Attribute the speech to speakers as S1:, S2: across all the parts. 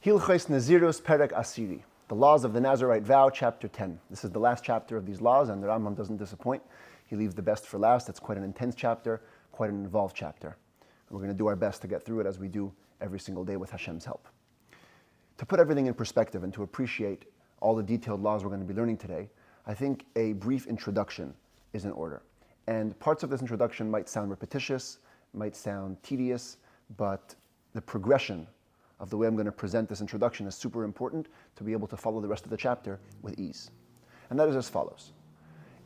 S1: Hilchos Nezirus Perek Asiri, the laws of the Nazirite vow, chapter 10. This is the last chapter of these laws, and the Rambam doesn't disappoint. He leaves the best for last. It's quite an intense chapter, quite an involved chapter. We're going to do our best to get through it as we do every single day with Hashem's help. To put everything in perspective and to appreciate all the detailed laws we're going to be learning today, I think a brief introduction is in order. And parts of this introduction might sound repetitious, might sound tedious, but the progression of the way I'm going to present this introduction is super important to be able to follow the rest of the chapter with ease. And that is as follows.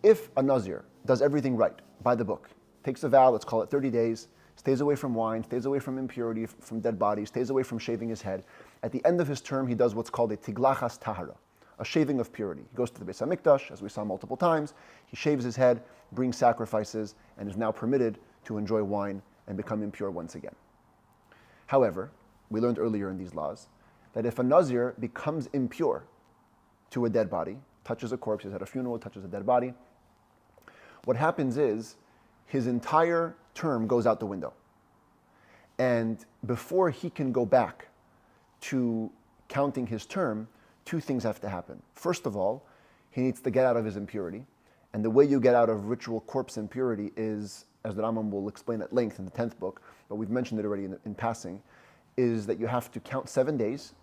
S1: If a Nazir does everything right by the book, takes a vow, let's call it 30 days, stays away from wine, stays away from impurity, from dead bodies, stays away from shaving his head, at the end of his term he does what's called a tiglachas tahara, a shaving of purity. He goes to the Beis HaMikdash, as we saw multiple times, he shaves his head, brings sacrifices, and is now permitted to enjoy wine and become impure once again. However, we learned earlier in these laws that if a Nazir becomes impure to a dead body, touches a corpse, he's at a funeral, touches a dead body, what happens is his entire term goes out the window. And before he can go back to counting his term, two things have to happen. First of all, he needs to get out of his impurity. And the way you get out of ritual corpse impurity is, as the Rambam will explain at length in the 10th book, but we've mentioned it already in passing, is that you have to count 7 days.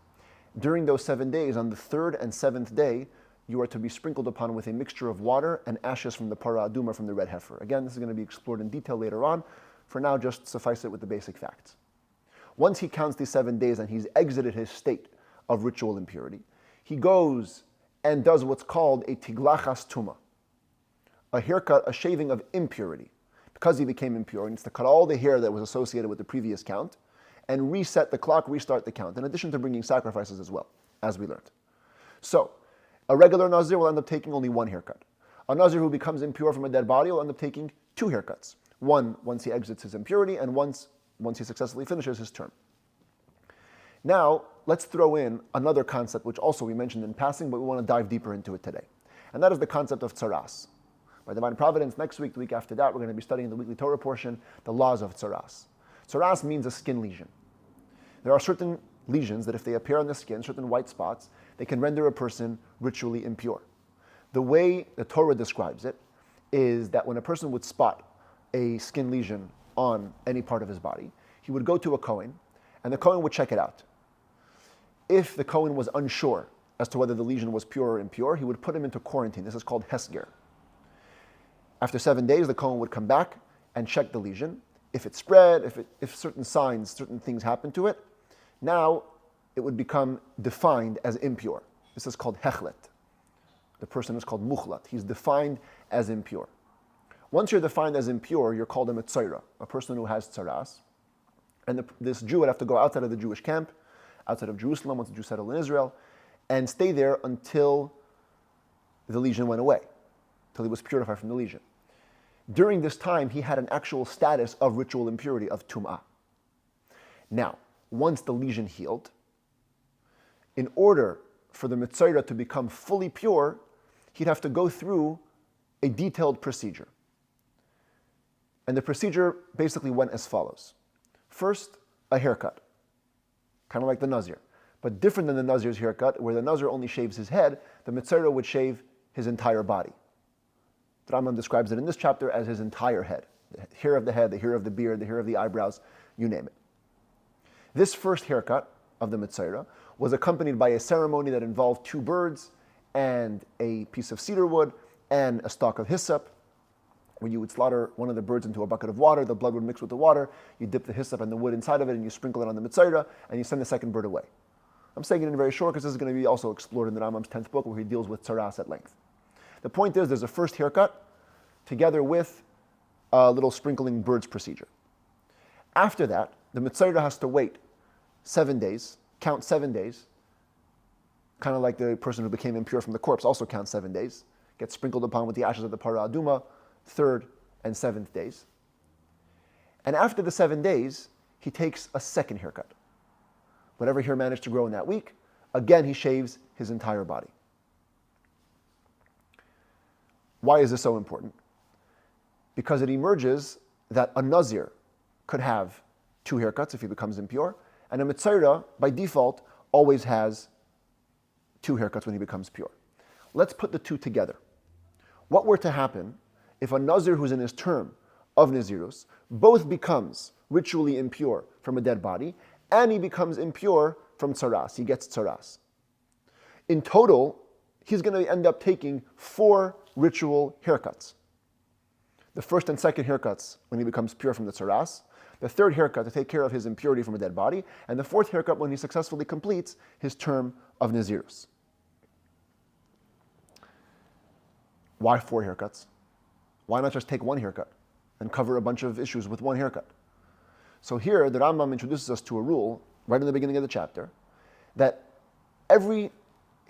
S1: During those 7 days, on the 3rd and 7th day, you are to be sprinkled upon with a mixture of water and ashes from the para aduma, from the red heifer. Again, this is going to be explored in detail later on. For now, just suffice it with the basic facts. Once he counts these 7 days and he's exited his state of ritual impurity, he goes and does what's called a tiglachas tuma, a haircut, a shaving of impurity. Because he became impure, he needs to cut all the hair that was associated with the previous count and reset the clock, restart the count, in addition to bringing sacrifices as well, as we learned. So, a regular Nazir will end up taking only one haircut. A Nazir who becomes impure from a dead body will end up taking 2 haircuts. One, once he exits his impurity, and once he successfully finishes his term. Now, let's throw in another concept, which also we mentioned in passing, but we want to dive deeper into it today. And that is the concept of tzaras. By divine providence, next week, the week after that, we're going to be studying the weekly Torah portion, the laws of tzaras. Tzaras means a skin lesion. There are certain lesions that if they appear on the skin, certain white spots, they can render a person ritually impure. The way the Torah describes it is that when a person would spot a skin lesion on any part of his body, he would go to a Kohen, and the Kohen would check it out. If the Kohen was unsure as to whether the lesion was pure or impure, he would put him into quarantine. This is called hesger. After 7 days, the Kohen would come back and check the lesion. If it spread, if certain signs, certain things happened to it, now it would become defined as impure. This is called hechlet. The person is called muchlat. He's defined as impure. Once you're defined as impure, you're called a metzaira, a person who has tzaras. And this Jew would have to go outside of the Jewish camp, outside of Jerusalem, once the Jews settled in Israel, and stay there until the lesion went away, till he was purified from the lesion. During this time, he had an actual status of ritual impurity, of tum'ah. Now, once the lesion healed, in order for the metzaira to become fully pure, he'd have to go through a detailed procedure. And the procedure basically went as follows. First, a haircut, kind of like the Nazir, but different than the Nazir's haircut, where the Nazir only shaves his head, the metzaira would shave his entire body. The Rambam describes it in this chapter as his entire head. The hair of the head, the hair of the beard, the hair of the eyebrows, you name it. This first haircut of the metzaira was accompanied by a ceremony that involved 2 birds and a piece of cedar wood and a stalk of hyssop, where you would slaughter one of the birds into a bucket of water, the blood would mix with the water, you dip the hyssop and the wood inside of it, and you sprinkle it on the metzaira, and you send the second bird away. I'm saying it in very short because this is going to be also explored in the Rambam's 10th book, where he deals with tzaras at length. The point is, there's a first haircut together with a little sprinkling birds procedure. After that, the metzaira has to wait 7 days, count 7 days, kind of like the person who became impure from the corpse also counts 7 days, gets sprinkled upon with the ashes of the para aduma, 3rd and 7th days. And after the 7 days, he takes a second haircut. Whatever hair managed to grow in that week, again he shaves his entire body. Why is this so important? Because it emerges that a Nazir could have 2 haircuts if he becomes impure, and a metzaira, by default, always has 2 haircuts when he becomes pure. Let's put the two together. What were to happen if a Nazir who's in his term of Nezirus both becomes ritually impure from a dead body and he becomes impure from tsaras, he gets tsaras? In total, he's going to end up taking 4 ritual haircuts. The first and second haircuts when he becomes pure from the tsaras, the third haircut to take care of his impurity from a dead body, and the fourth haircut when he successfully completes his term of Nezirus. Why 4 haircuts? Why not just take 1 haircut and cover a bunch of issues with 1 haircut? So here, the Rambam introduces us to a rule, right in the beginning of the chapter, that every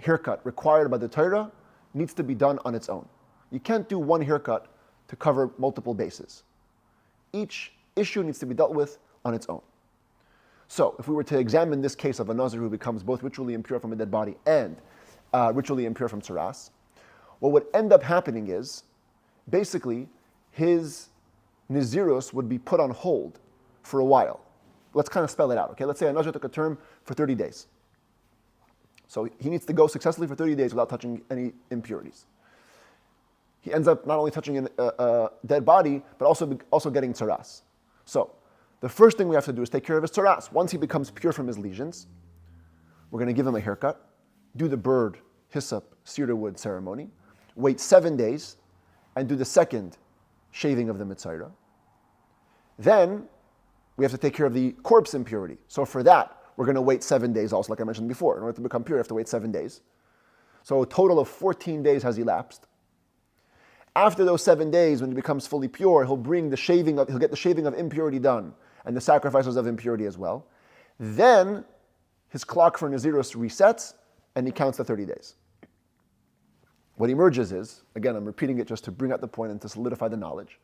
S1: haircut required by the Torah needs to be done on its own. You can't do 1 haircut to cover multiple bases. Each issue needs to be dealt with on its own. So, if we were to examine this case of a Nazir who becomes both ritually impure from a dead body and ritually impure from tsaras, what would end up happening is, basically, his Nezirus would be put on hold for a while. Let's kind of spell it out, okay? Let's say a Nazir took a term for 30 days. So he needs to go successfully for 30 days without touching any impurities. He ends up not only touching a dead body, but also getting tsaras. So the first thing we have to do is take care of his tsaras. Once he becomes pure from his lesions, we're going to give him a haircut, do the bird, hyssop, cedar wood ceremony, wait 7 days, and do the second shaving of the mitzvah. Then we have to take care of the corpse impurity. So for that, we're going to wait 7 days also, like I mentioned before. In order to become pure, you have to wait 7 days. So a total of 14 days has elapsed. After those 7 days, when he becomes fully pure, he'll get the shaving of impurity done and the sacrifices of impurity as well. Then his clock for Nezirus resets and he counts the 30 days. What emerges is, again, I'm repeating it just to bring out the point and to solidify the knowledge.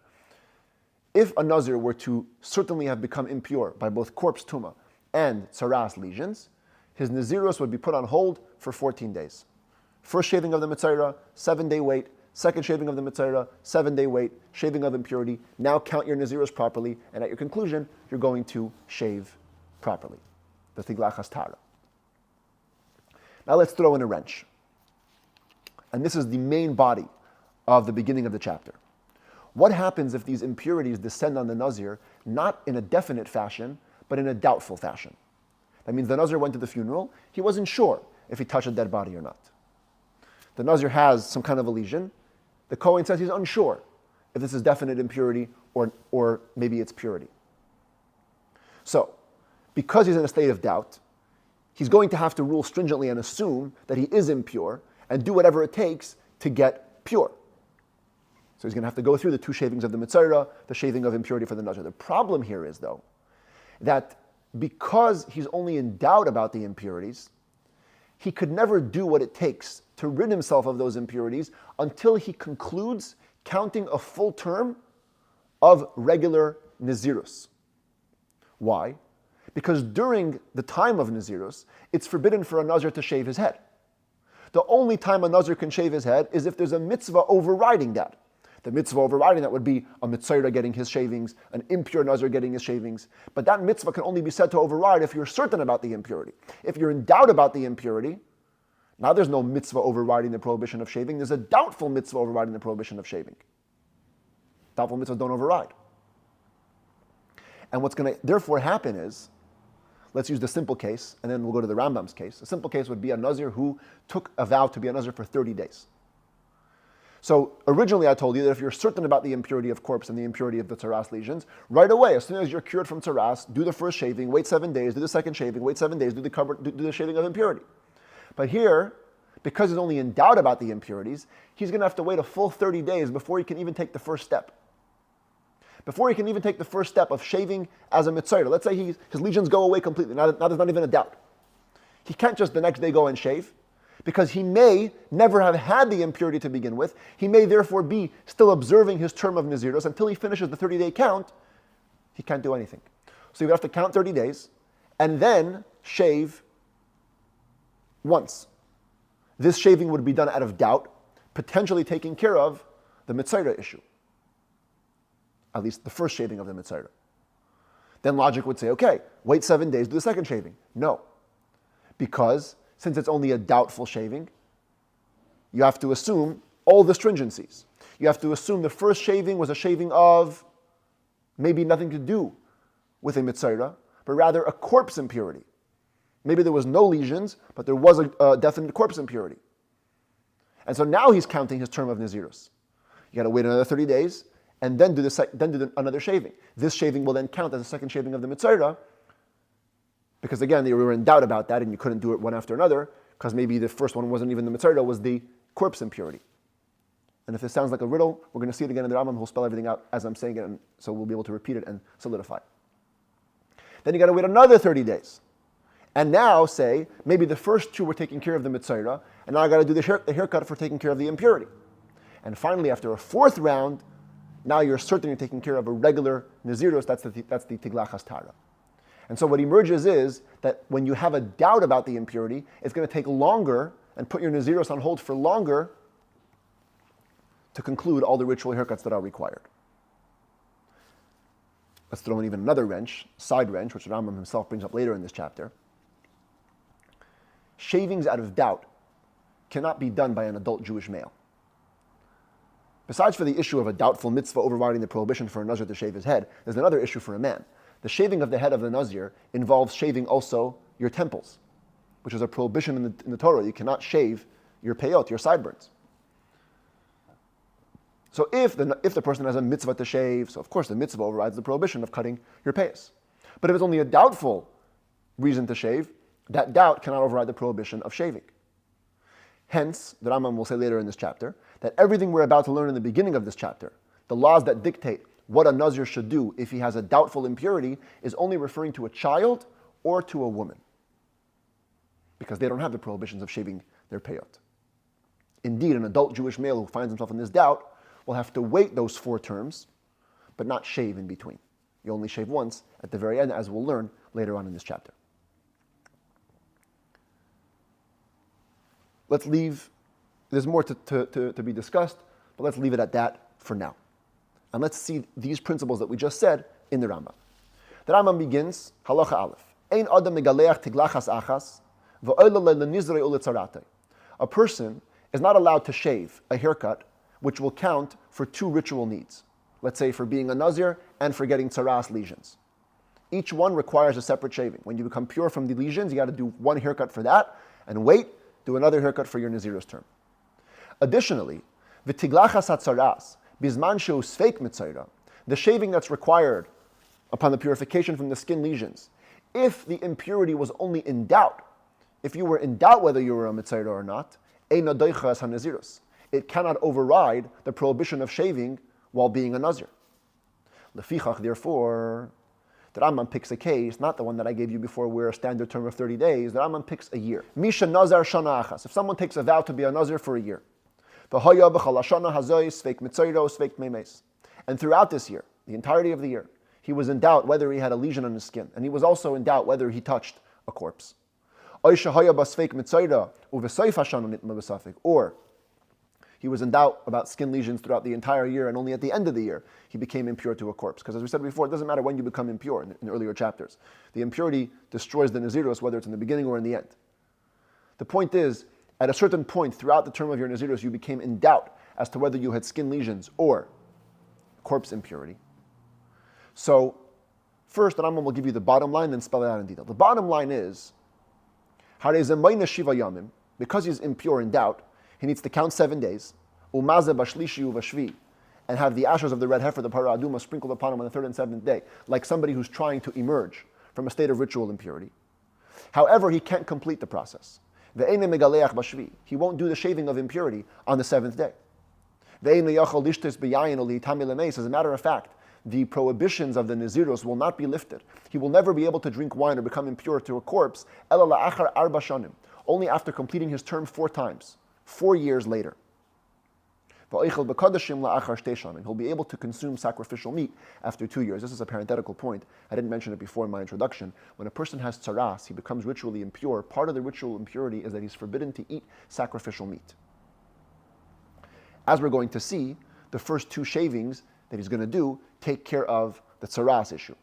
S1: If a Nazir were to certainly have become impure by both corpse tuma and tsaras lesions, his Nezirus would be put on hold for 14 days. First shaving of the mitzvah, 7-day wait. Second shaving of the mitzvah, 7-day wait. Shaving of impurity. Now count your Nezirus properly, and at your conclusion, you're going to shave properly. The tiglachas tara. Now let's throw in a wrench. And this is the main body of the beginning of the chapter. What happens if these impurities descend on the Nazir, not in a definite fashion, but in a doubtful fashion? That means the Nazir went to the funeral, he wasn't sure if he touched a dead body or not. The Nazir has some kind of a lesion. The Kohen says he's unsure if this is definite impurity or maybe it's purity. So, because he's in a state of doubt, he's going to have to rule stringently and assume that he is impure and do whatever it takes to get pure. So he's going to have to go through the 2 shavings of the mitzvah, the shaving of impurity for the Nazir. The problem here is, though, that because he's only in doubt about the impurities, he could never do what it takes to rid himself of those impurities until he concludes counting a full term of regular Nezirus. Why? Because during the time of Nezirus, it's forbidden for a Nazir to shave his head. The only time a Nazir can shave his head is if there's a mitzvah overriding that. The mitzvah overriding that would be a mitzvah getting his shavings, an impure Nazir getting his shavings. But that mitzvah can only be said to override if you're certain about the impurity. If you're in doubt about the impurity, now there's no mitzvah overriding the prohibition of shaving. There's a doubtful mitzvah overriding the prohibition of shaving. Doubtful mitzvahs don't override. And what's going to therefore happen is, let's use the simple case, and then we'll go to the Rambam's case. A simple case would be a Nazir who took a vow to be a Nazir for 30 days. So originally I told you that if you're certain about the impurity of corpse and the impurity of the tsaras lesions, right away, as soon as you're cured from tsaras, do the first shaving, wait 7 days, do the second shaving, wait 7 days, do the shaving of impurity. But here, because he's only in doubt about the impurities, he's going to have to wait a full 30 days before he can even take the first step. Before he can even take the first step of shaving as a mitzvah. Let's say his lesions go away completely. Now there's not even a doubt. He can't just the next day go and shave, because he may never have had the impurity to begin with. He may therefore be still observing his term of Nezirus until he finishes the 30-day count. He can't do anything. So he would have to count 30 days and then shave once. This shaving would be done out of doubt, potentially taking care of the mitzvah issue. At least the first shaving of the mitzvah. Then logic would say, okay, wait 7 days, do the second shaving. No. Because since it's only a doubtful shaving, you have to assume all the stringencies. You have to assume the first shaving was a shaving of maybe nothing to do with a mitzvah, but rather a corpse impurity. Maybe there was no lesions, but there was a definite corpse impurity. And so now he's counting his term of Nezirus. You got to wait another 30 days and then do another shaving. This shaving will then count as a second shaving of the mitzvah, because again, they were in doubt about that and you couldn't do it one after another, because maybe the first one wasn't even the mitzvah, was the corpse impurity. And if this sounds like a riddle, we're going to see it again in the Rambam. He'll spell everything out as I'm saying it, and so we'll be able to repeat it and solidify it. Then you got to wait another 30 days. And now say, maybe the first two were taking care of the mitzvah, and now I got to do the haircut for taking care of the impurity. And finally, after a fourth round, now you're certain you're taking care of a regular Nezirus, that's the Tiglachas Tara. And so what emerges is that when you have a doubt about the impurity, it's going to take longer and put your Nezirus on hold for longer to conclude all the ritual haircuts that are required. Let's throw in even another wrench, side wrench, which Rambam himself brings up later in this chapter. Shavings out of doubt cannot be done by an adult Jewish male. Besides for the issue of a doubtful mitzvah overriding the prohibition for a Nazir to shave his head, there's another issue for a man. The shaving of the head of the Nazir involves shaving also your temples, which is a prohibition in the Torah. You cannot shave your peyot, your sideburns. So if the person has a mitzvah to shave, so of course the mitzvah overrides the prohibition of cutting your payas. But if it's only a doubtful reason to shave, that doubt cannot override the prohibition of shaving. Hence, the Rambam will say later in this chapter, that everything we're about to learn in the beginning of this chapter, the laws that dictate what a Nazir should do if he has a doubtful impurity, is only referring to a child or to a woman, because they don't have the prohibitions of shaving their payot. Indeed, an adult Jewish male who finds himself in this doubt will have to wait those 4 terms, but not shave in between. You only shave once at the very end, as we'll learn later on in this chapter. Let's leave, there's more to be discussed, but let's leave it at that for now. And let's see these principles that we just said in the Rambam. The Rambam begins, Halacha Aleph. Ein adam megaleach tiglachas achas, v'oila lenizrei uletzarate. A person is not allowed to shave a haircut which will count for 2 ritual needs. Let's say for being a Nazir and for getting tzaras lesions. Each one requires a separate shaving. When you become pure from the lesions, you got to do one haircut for that, and wait, do another haircut for your Nezirus term. Additionally, v'tiglachas hatzaras, bizman shehu sfeik mitzayra, the shaving that's required upon the purification from the skin lesions, if the impurity was only in doubt, if you were in doubt whether you were a mitzayra or not, eina doicha as ha-Nezirus. It cannot override the prohibition of shaving while being a Nazir. Lefichach, therefore, the Rambam picks a case, not the one that I gave you before, where a standard term of 30 days. The Rambam picks a year. Misha Nazar Shana Achas. If someone takes a vow to be a Nazir for a year, and throughout this year, the entirety of the year, he was in doubt whether he had a lesion on his skin, and he was also in doubt whether he touched a corpse. Or he was in doubt about skin lesions throughout the entire year, and only at the end of the year he became impure to a corpse. Because as we said before, it doesn't matter when you become impure in earlier chapters. The impurity destroys the Nezirus, whether it's in the beginning or in the end. The point is, at a certain point throughout the term of your Nezirus, you became in doubt as to whether you had skin lesions or corpse impurity. So, first, the Rambam will give you the bottom line, then spell it out in detail. The bottom line is, because he's impure in doubt, he needs to count 7 days, and have the ashes of the red heifer, the parah aduma, sprinkled upon him on the 3rd and 7th day, like somebody who's trying to emerge from a state of ritual impurity. However, he can't complete the process. He won't do the shaving of impurity on the 7th day. As a matter of fact, the prohibitions of the Nezirus will not be lifted. He will never be able to drink wine or become impure to a corpse, only after completing his term 4 times. 4 years later. He'll be able to consume sacrificial meat after 2 years. This is a parenthetical point. I didn't mention it before in my introduction. When a person has tzaras, he becomes ritually impure. Part of the ritual impurity is that he's forbidden to eat sacrificial meat. As we're going to see, the first 2 shavings that he's going to do take care of the tzaras issue.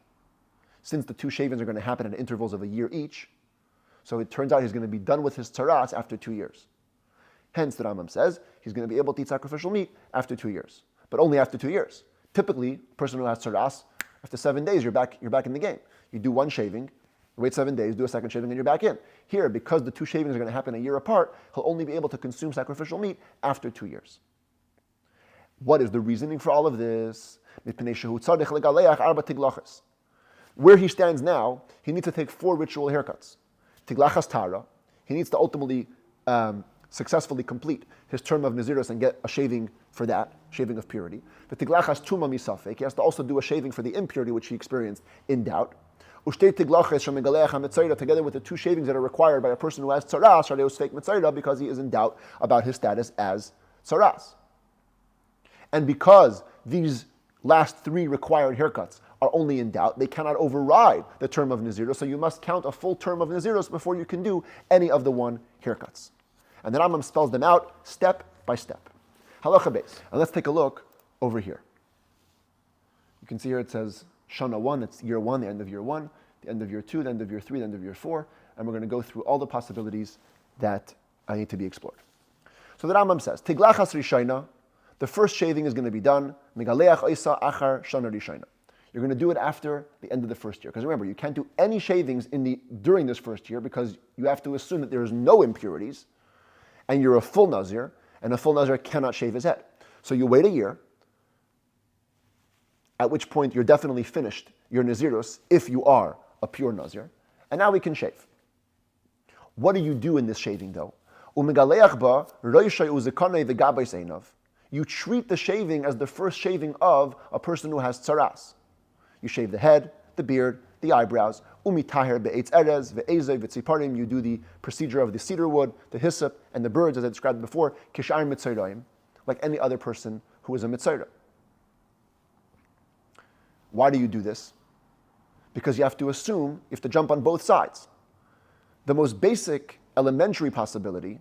S1: Since the 2 shavings are going to happen at intervals of a year each, So it turns out he's going to be done with his tzaras after 2 years. Hence, the Rambam says he's going to be able to eat sacrificial meat after 2 years, but only after 2 years. Typically, a person who has tzaras, after 7 days, you're back in the game. You do one shaving, wait 7 days, do a second shaving, and you're back in. Here, because the 2 shavings are going to happen a year apart, he'll only be able to consume sacrificial meat after 2 years. What is the reasoning for all of this? Where he stands now, he needs to take 4 ritual haircuts. Tiglachas Tara, he needs to ultimately successfully complete his term of Nezirus and get a shaving for that, shaving of purity. The Tiglachas Tuma Misafek, he has to also do a shaving for the impurity which he experienced in doubt. Together with the 2 shavings that are required by a person who has tzaras, because he is in doubt about his status as tzaras. And because these last 3 required haircuts are only in doubt, they cannot override the term of Nezirus, so you must count a full term of Nezirus before you can do any of the 1 haircuts. And the Rambam spells them out step by step. Halacha beis. And let's take a look over here. You can see here it says Shana 1, it's year 1, the end of year 1, the end of year 2, the end of year 3, the end of year 4, and we're going to go through all the possibilities that need to be explored. So the Rambam says, Tiglachas Rishayna, the first shaving is going to be done, Megaleach Oisa Achar Shana Rishayna. You're going to do it after the end of the first year. Because remember, you can't do any shavings during this first year because you have to assume that there is no impurities, and you're a full Nazir, and a full Nazir cannot shave his head. So you wait a year, at which point you're definitely finished your Nezirus if you are a pure Nazir, and now we can shave. What do you do in this shaving though? You treat the shaving as the first shaving of a person who has tzaras. You shave the head, the beard, the eyebrows. You do the procedure of the cedar wood, the hyssop, and the birds, as I described before, like any other person who is a mitzayra. Why do you do this? Because you have to assume, you have to jump on both sides. The most basic, elementary possibility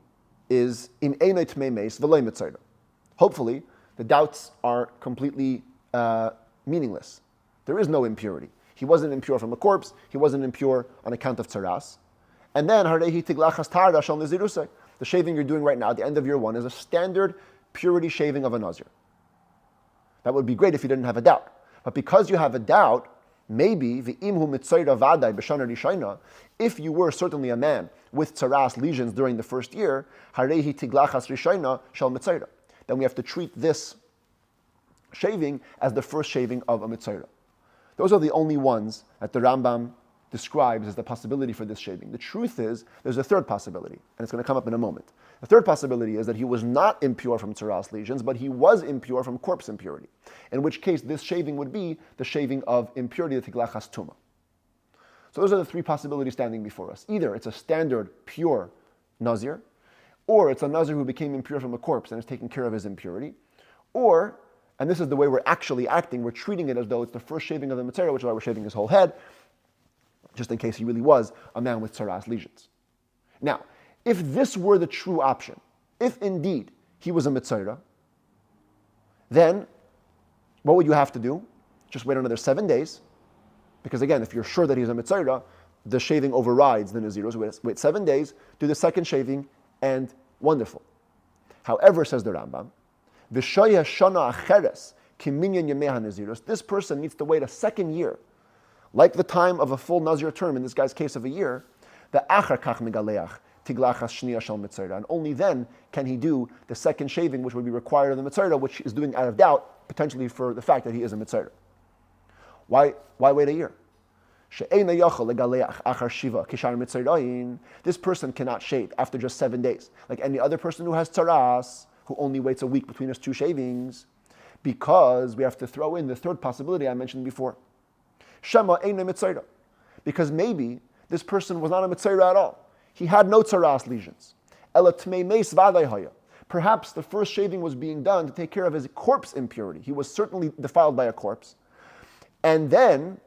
S1: is in einay tmei meis v'lo mitzayra. Hopefully, the doubts are completely meaningless. There is no impurity. He wasn't impure from a corpse. He wasn't impure on account of tzaras. And then, the shaving you're doing right now at the end of year 1 is a standard purity shaving of a Nazir. That would be great if you didn't have a doubt. But because you have a doubt, maybe, if you were certainly a man with tzaras lesions during the first year, then we have to treat this shaving as the first shaving of a mitzayra. Those are the only ones that the Rambam describes as the possibility for this shaving. The truth is, there's a third possibility, and it's going to come up in a moment. The third possibility is that he was not impure from tzaras lesions, but he was impure from corpse impurity, in which case this shaving would be the shaving of impurity, the tiglachas tuma. So those are the 3 possibilities standing before us. Either it's a standard pure Nazir, or it's a Nazir who became impure from a corpse and is taking care of his impurity, or, and this is the way we're actually acting, we're treating it as though it's the first shaving of the Mitzvah, which is why we're shaving his whole head, just in case he really was a man with tzaras lesions. Now, if this were the true option, if indeed he was a Mitzvah, then what would you have to do? Just wait another 7 days, because again, if you're sure that he's a Mitzvah, the shaving overrides the Nezirus. Wait 7 days, do the second shaving, and wonderful. However, says the Rambam, V'shoya shana acheres kiminyan yemei ha-Nezirus, this person needs to wait a second year, like the time of a full Nazir term, in this guy's case of a year, the achar kach megaleach tiglachas shniya shel mitzayra, and only then can he do the second shaving, which would be required of the mitzayra, which is doing out of doubt, potentially for the fact that he is a mitzayra. Why wait a year? This person cannot shave after just 7 days, like any other person who has tzaras, who only waits a week between his 2 shavings, because we have to throw in the third possibility I mentioned before. Because maybe this person was not a mitzayra at all. He had no tzaras lesions. Perhaps the first shaving was being done to take care of his corpse impurity. He was certainly defiled by a corpse. And then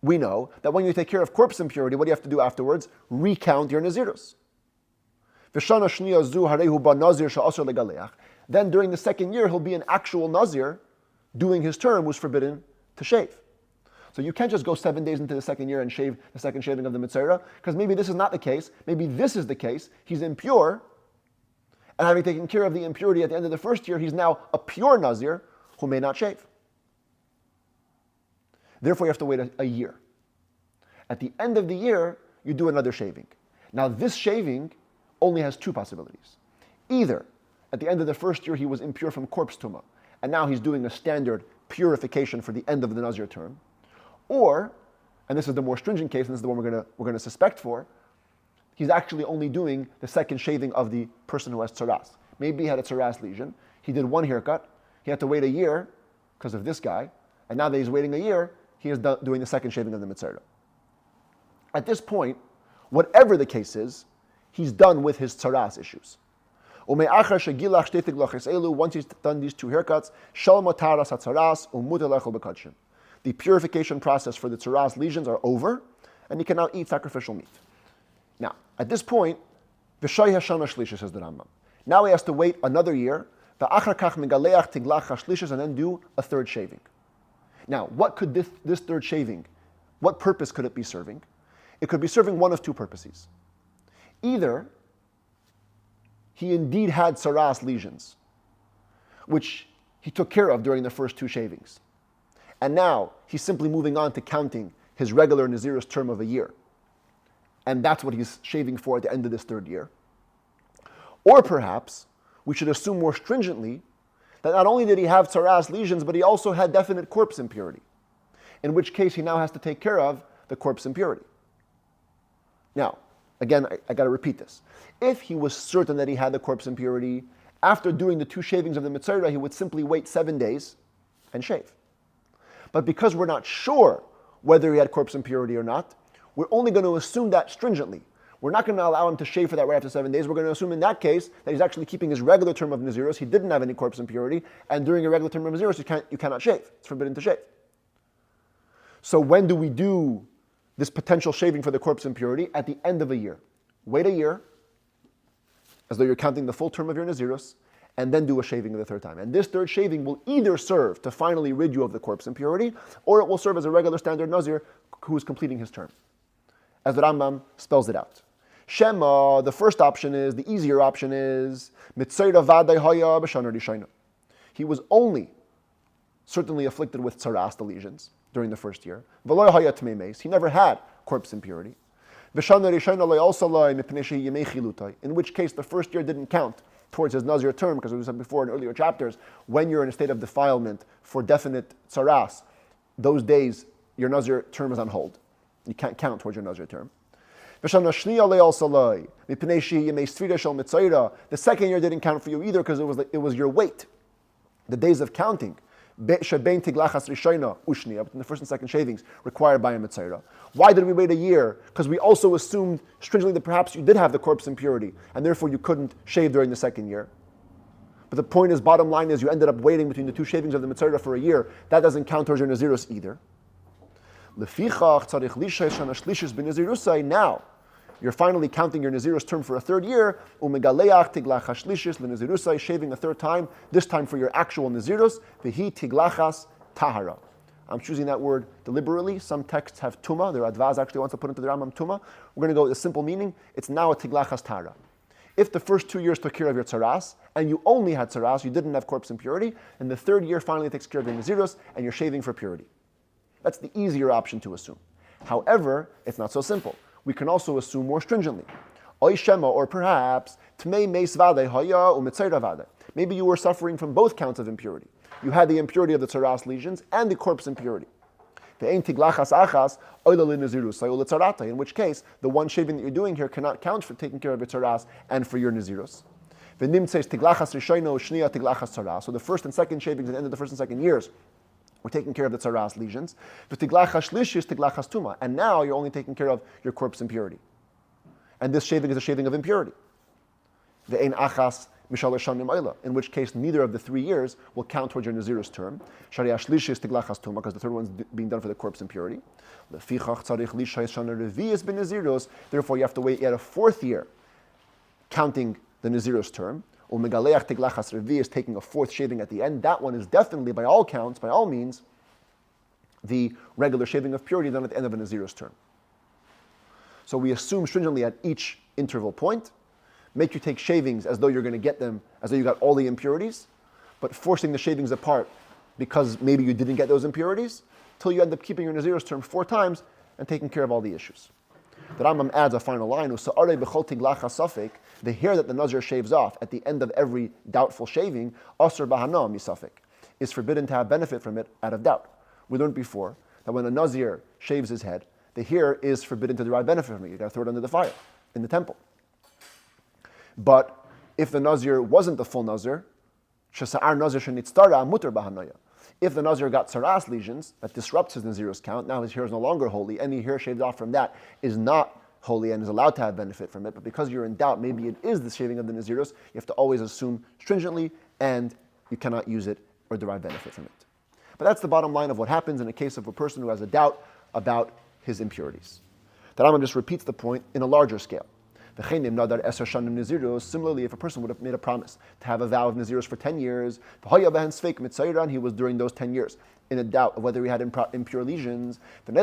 S1: we know that when you take care of corpse impurity, what do you have to do afterwards? Recount your Nezirus. Then during the second year, he'll be an actual Nazir doing his term, who's forbidden to shave. So you can't just go 7 days into the second year and shave the second shaving of the Mitzvah, because maybe this is not the case. Maybe this is the case. He's impure, and having taken care of the impurity at the end of the first year, he's now a pure Nazir who may not shave. Therefore, you have to wait a year. At the end of the year, you do another shaving. Now, this shaving only has two possibilities. Either at the end of the first year, he was impure from corpse tumah, and now he's doing a standard purification for the end of the Nazir term. Or, and this is the more stringent case, and this is the one we're going to suspect for, he's actually only doing the second shaving of the person who has tzaras. Maybe he had a tzaras lesion. He did one haircut. He had to wait a year because of this guy. And now that he's waiting a year, he is doing the second shaving of the mitzvah. At this point, whatever the case is, he's done with his tzaras issues. Once he's done these two haircuts, the purification process for the tzaras lesions are over, and he can now eat sacrificial meat. Now, at this point, V'shay hashana shlisha, says the Rambam. Now he has to wait another year, and then do a third shaving. Now, what could this third shaving, what purpose could it be serving? It could be serving one of two purposes. Either he indeed had tzaras lesions, which he took care of during the first two shavings. And now he's simply moving on to counting his regular Nezirus term of a year. And that's what he's shaving for at the end of this third year. Or perhaps we should assume more stringently that not only did he have tzaras lesions, but he also had definite corpse impurity, in which case he now has to take care of the corpse impurity. Now, again, I got to repeat this. If he was certain that he had the corpse impurity, after doing the two shavings of the mitzvah, he would simply wait 7 days and shave. But because we're not sure whether he had corpse impurity or not, we're only going to assume that stringently. We're not going to allow him to shave for that right after 7 days. We're going to assume in that case that he's actually keeping his regular term of Nezirus. He didn't have any corpse impurity, and during a regular term of Nezirus, you cannot shave. It's forbidden to shave. So when do we do this potential shaving for the corpse impurity? At the end of a year. Wait a year, as though you're counting the full term of your Nezirus, and then do a shaving of the third time. And this third shaving will either serve to finally rid you of the corpse impurity, or it will serve as a regular standard Nazir who is completing his term, as the Rambam spells it out. Shema, the first option is, the easier option is, he was only certainly afflicted with tzaras, the lesions, during the first year. He never had corpse impurity. In which case the first year didn't count towards his Nazir term, because as we said before in earlier chapters, when you're in a state of defilement for definite tzaras, those days your Nazir term is on hold. You can't count towards your Nazir term. The second year didn't count for you either, because it was your wait. The days of counting, in the first and second shavings, required by a Mitzayra. Why did we wait a year? Because we also assumed stringently that perhaps you did have the corpse impurity, and therefore you couldn't shave during the second year. But the point is, bottom line is, you ended up waiting between the two shavings of the Mitzayra for a year. That doesn't count towards your Nezirus either. Now, you're finally counting your Nezirus term for a third year, shaving a third time, this time for your actual Nezirus, v'hi tiglachas tahara. I'm choosing that word deliberately. Some texts have tuma. The Radvaz actually wants to put into the Rambam tuma. We're going to go with a simple meaning. It's now a tiglachas tahara. If the first 2 years took care of your tzaras, and you only had tzaras, you didn't have corpse impurity, and the third year finally takes care of your Nezirus, and you're shaving for purity. That's the easier option to assume. However, it's not so simple. We can also assume more stringently. Or perhaps, maybe you were suffering from both counts of impurity. You had the impurity of the tzaras lesions and the corpse impurity. In which case, the one shaving that you're doing here cannot count for taking care of your tzaras and for your Nezirus. So the first and second shavings at the end of the first and second years, we're taking care of the tzaras lesions. And now you're only taking care of your corpse impurity. And this shaving is a shaving of impurity. In which case neither of the 3 years will count towards your Nezirus term. Because the third one's being done for the corpse impurity. Therefore you have to wait yet a fourth year counting the Nezirus term. Is taking a fourth shaving at the end. That one is definitely, by all counts, by all means, the regular shaving of purity done at the end of a Nezirus term. So we assume stringently at each interval point, make you take shavings as though you're going to get them, as though you got all the impurities, but forcing the shavings apart because maybe you didn't get those impurities, till you end up keeping your Nezirus term 4 times and taking care of all the issues. The Rambam adds a final line, the hair that the Nazir shaves off at the end of every doubtful shaving, asur bahana misafik, is forbidden to have benefit from it out of doubt. We learned before that when a Nazir shaves his head, the hair is forbidden to derive benefit from it. You got to throw it under the fire in the temple. But if the Nazir wasn't the full Nazir, shesa'ar Nazir shenitztara mutar bahanaya. If the Nazir got saras lesions, that disrupts his Nezirus count, now his hair is no longer holy. Any hair shaved off from that is not holy and is allowed to have benefit from it. But because you're in doubt, maybe it is the shaving of the Nezirus, you have to always assume stringently, and you cannot use it or derive benefit from it. But that's the bottom line of what happens in a case of a person who has a doubt about his impurities. The Rambam just repeats the point in a larger scale. Similarly, if a person would have made a promise to have a vow of Nezirus for 10 years, and he was during those 10 years in a doubt of whether he had impure lesions, and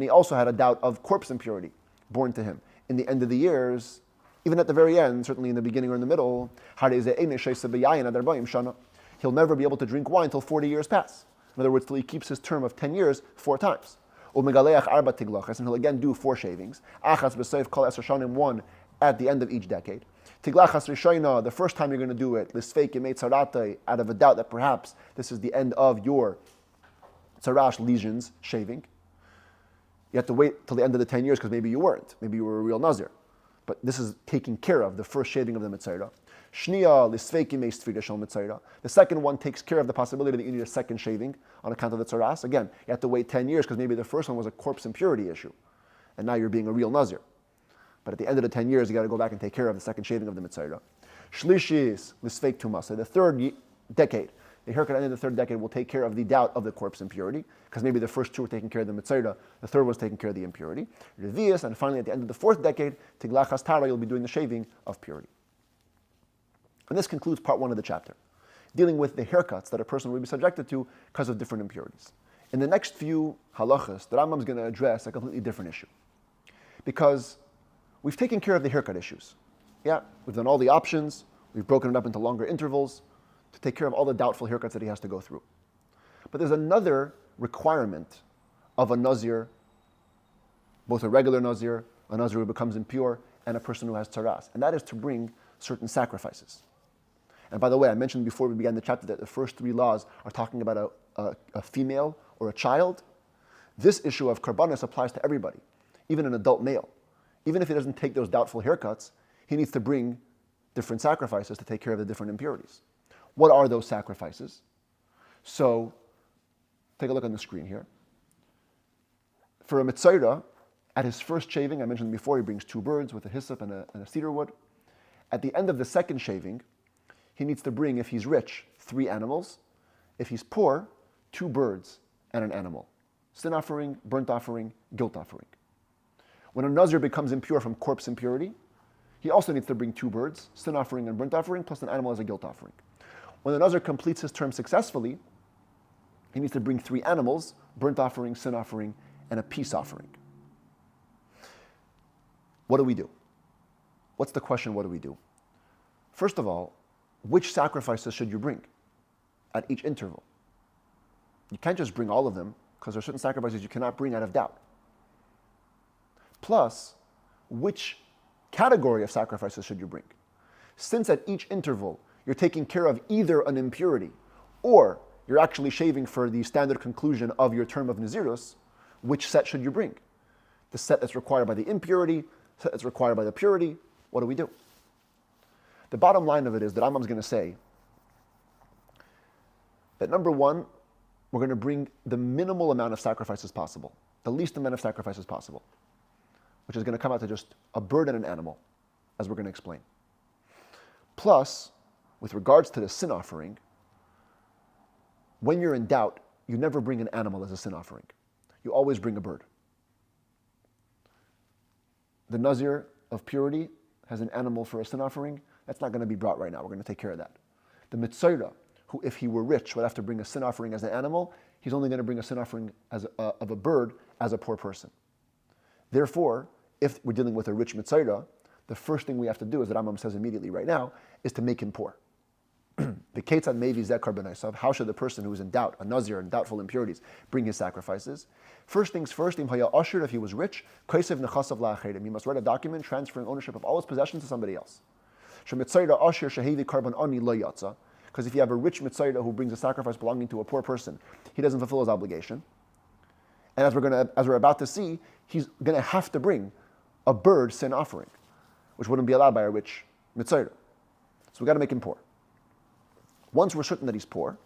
S1: he also had a doubt of corpse impurity born to him in the end of the years, even at the very end, certainly in the beginning or in the middle, he'll never be able to drink wine until 40 years pass. In other words, till he keeps his term of 10 years 4 times. And he'll again do 4 shavings. One at the end of each decade. The first time you're going to do it, out of a doubt that perhaps this is the end of your tzarash lesions shaving. You have to wait till the end of the 10 years because maybe you weren't. Maybe you were a real Nazir. But this is taking care of the first shaving of the Mitzayra. The second one takes care of the possibility that you need a second shaving on account of the tzaras. Again, you have to wait 10 years because maybe the first one was a corpse impurity issue. And now you're being a real Nazir. But at the end of the 10 years, you got to go back and take care of the second shaving of the Mitzayra. Shlishis, l'sfeik tumasa. The third decade, the haircut at the end of the third decade will take care of the doubt of the corpse impurity, because maybe the first 2 were taking care of the Mitzayra, the third was taking care of the impurity. Revius, and finally at the end of the 4th decade, tiglachas tara, you'll be doing the shaving of purity. And this concludes part 1 of the chapter, dealing with the haircuts that a person will be subjected to because of different impurities. In the next few halachas, the Rambam is going to address a completely different issue. Because we've taken care of the haircut issues. Yeah, we've done all the options, we've broken it up into longer intervals to take care of all the doubtful haircuts that he has to go through. But there's another requirement of a Nazir, both a regular Nazir, a Nazir who becomes impure, and a person who has tzaras, and that is to bring certain sacrifices. And by the way, I mentioned before we began the chapter that the first 3 laws are talking about a female or a child. This issue of karbanos applies to everybody, even an adult male. Even if he doesn't take those doubtful haircuts, he needs to bring different sacrifices to take care of the different impurities. What are those sacrifices? So, take a look on the screen here. For a Mitzayra, at his first shaving, I mentioned before, he brings 2 birds with a hyssop and a cedar wood. At the end of the second shaving, he needs to bring, if he's rich, 3 animals. If he's poor, 2 birds and an animal. Sin offering, burnt offering, guilt offering. When a Nazir becomes impure from corpse impurity, he also needs to bring 2 birds, sin offering and burnt offering, plus an animal as a guilt offering. When the Nazir completes his term successfully, he needs to bring 3 animals, burnt offering, sin offering, and a peace offering. What do we do? What's the question, what do we do? First of all, which sacrifices should you bring at each interval? You can't just bring all of them, because there are certain sacrifices you cannot bring out of doubt. Plus, which category of sacrifices should you bring? Since at each interval you're taking care of either an impurity or you're actually shaving for the standard conclusion of your term of Nezirus, which set should you bring? The set that's required by the impurity, the set that's required by the purity. What do we do? The bottom line of it is that Rambam's going to say that number 1, we're going to bring the minimal amount of sacrifices possible, the least amount of sacrifices possible, which is going to come out to just a bird and an animal, as we're going to explain. Plus, with regards to the sin offering, when you're in doubt, you never bring an animal as a sin offering. You always bring a bird. The Nazir of purity has an animal for a sin offering. That's not going to be brought right now. We're going to take care of that. The Mitzayra, who if he were rich would have to bring a sin offering as an animal, he's only going to bring a sin offering of a bird as a poor person. Therefore, if we're dealing with a rich Mitzayra, the first thing we have to do, as the Rambam says immediately right now, is to make him poor. The Ketzad Mevi Zeh Karban Esav, how should the person who is in doubt, a Nazir and doubtful impurities, bring his sacrifices? First things first, Im Haya Asher, if he was rich, Kaisev Nechasav La'achedim, he must write a document transferring ownership of all his possessions to somebody else. Shemitzayra Asher Shehevi Karban Ani Lo Yatza, because if you have a rich Mitzayra who brings a sacrifice belonging to a poor person, he doesn't fulfill his obligation. And as we're about to see, he's going to have to bring a bird sin offering, which wouldn't be allowed by a rich Mitzayra. So we've got to make him poor. Once we're certain that he's poor,